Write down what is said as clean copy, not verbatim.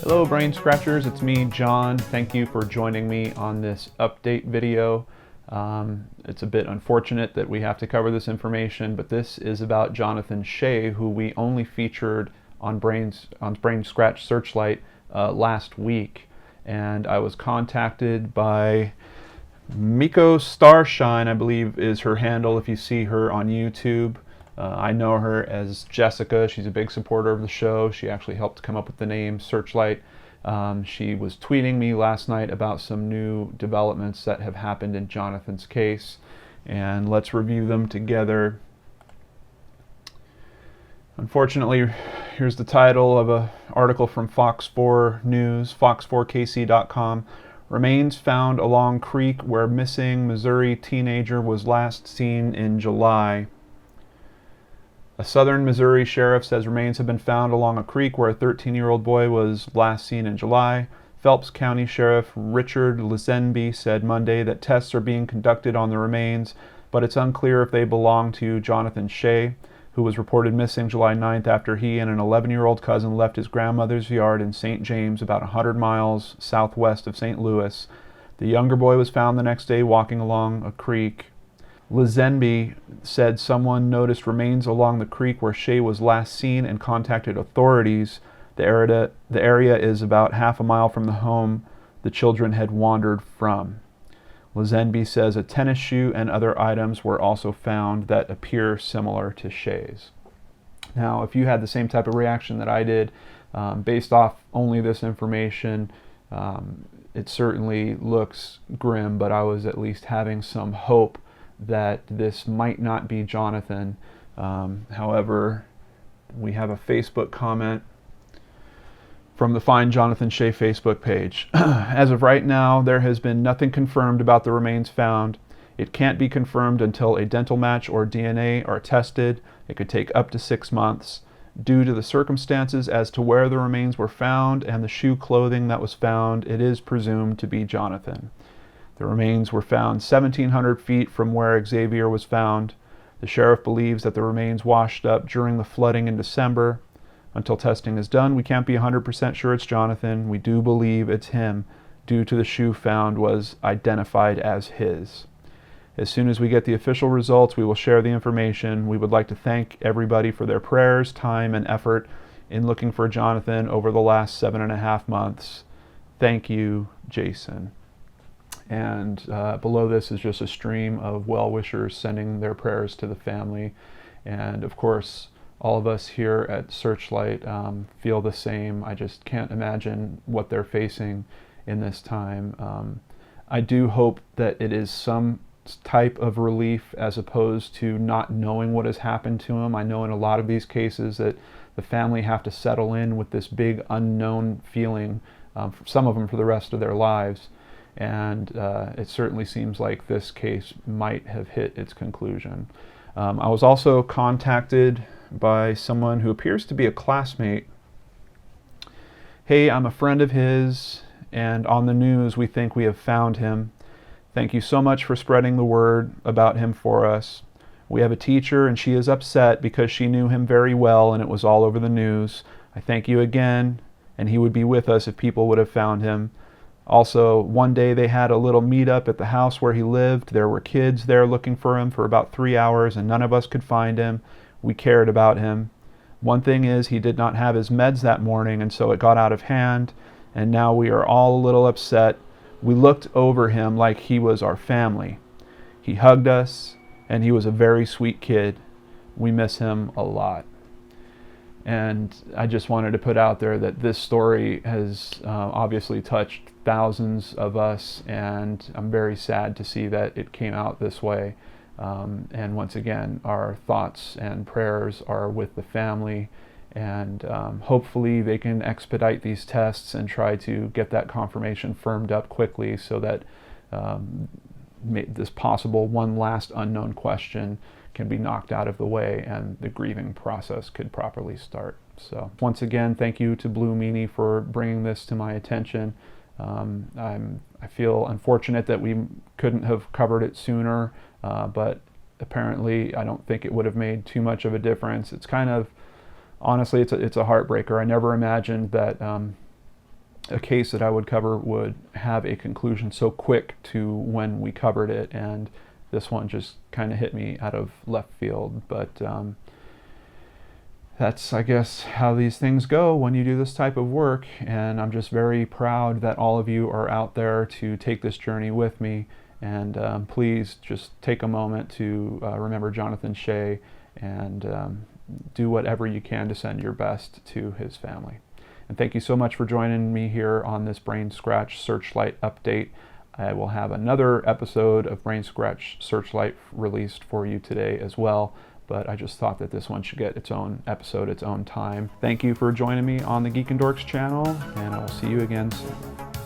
Hello Brain Scratchers, it's me John. Thank you for joining me on this update video. It's a bit unfortunate that we have to cover this information, but this is about Johnathan Shay, who we only featured on BrainScratch Searchlight last week. And I was contacted by Miko Starshine, I believe is her handle if you see her on YouTube. I know her as Jessica. She's a big supporter of the show. She actually helped come up with the name Searchlight. She was tweeting me last night about some new developments that have happened in Johnathan's case, and let's review them together. Unfortunately, here's the title of an article from Fox 4 News, fox4kc.com. Remains found along creek where missing Missouri teenager was last seen in July. A southern Missouri sheriff says remains have been found along a creek where a 13-year-old boy was last seen in July. Phelps County Sheriff Richard Lazenby said Monday that tests are being conducted on the remains, but it's unclear if they belong to Johnathan Shay, who was reported missing July 9th after he and an 11-year-old cousin left his grandmother's yard in St. James, about 100 miles southwest of St. Louis. The younger boy was found the next day walking along a creek. Lazenby said someone noticed remains along the creek where Shay was last seen and contacted authorities. The area is about half a mile from the home the children had wandered from. Lazenby says a tennis shoe and other items were also found that appear similar to Shay's. Now, if you had the same type of reaction that I did, based off only this information, it certainly looks grim, but I was at least having some hope that this might not be Johnathan. However, we have a Facebook comment from the Find Johnathan Shay Facebook page. As of right now, there has been nothing confirmed about the remains found. It can't be confirmed until a dental match or DNA are tested. It could take up to 6 months. Due to the circumstances as to where the remains were found and the shoe clothing that was found, it is presumed to be Johnathan. The remains were found 1,700 feet from where Xavier was found. The sheriff believes that the remains washed up during the flooding in December. Until testing is done, we can't be 100% sure it's Johnathan. We do believe it's him, due to the shoe found was identified as his. As soon as we get the official results, we will share the information. We would like to thank everybody for their prayers, time, and effort in looking for Johnathan over the last 7.5 months. Thank you, Jason. And below this is just a stream of well-wishers sending their prayers to the family. And of course, all of us here at Searchlight feel the same. I just can't imagine what they're facing in this time. I do hope that it is some type of relief as opposed to not knowing what has happened to him. I know in a lot of these cases that the family have to settle in with this big unknown feeling, some of them for the rest of their lives. And it certainly seems like this case might have hit its conclusion. I was also contacted by someone who appears to be a classmate. Hey, I'm a friend of his, and on the news we think we have found him. Thank you so much for spreading the word about him for us. We have a teacher and she is upset because she knew him very well and it was all over the news. I thank you again, and he would be with us if people would have found him. Also, one day they had a little meetup at the house where he lived. There were kids there looking for him for about 3 hours, and none of us could find him. We cared about him. One thing is, he did not have his meds that morning, and so it got out of hand, and now we are all a little upset. We looked over him like he was our family. He hugged us, and he was a very sweet kid. We miss him a lot. And I just wanted to put out there that this story has obviously touched thousands of us, and I'm very sad to see that it came out this way. And once again, our thoughts and prayers are with the family, and hopefully they can expedite these tests and try to get that confirmation firmed up quickly so that this possible one last unknown question can be knocked out of the way and the grieving process could properly start. So once again, thank you to Blue Meanie for bringing this to my attention. I feel unfortunate that we couldn't have covered it sooner, but apparently I don't think it would have made too much of a difference. It's kind of, honestly, it's a heartbreaker. I never imagined that a case that I would cover would have a conclusion so quick to when we covered it, and this one just kind of hit me out of left field. But that's, I guess, how these things go when you do this type of work, and I'm just very proud that all of you are out there to take this journey with me. And please just take a moment to remember Johnathan Shay, and do whatever you can to send your best to his family. And thank you so much for joining me here on this BrainScratch Searchlight update. I will have another episode of BrainScratch Searchlight released for you today as well, but I just thought that this one should get its own episode, its own time. Thank you for joining me on the Geek and Dorks channel, and I will see you again soon.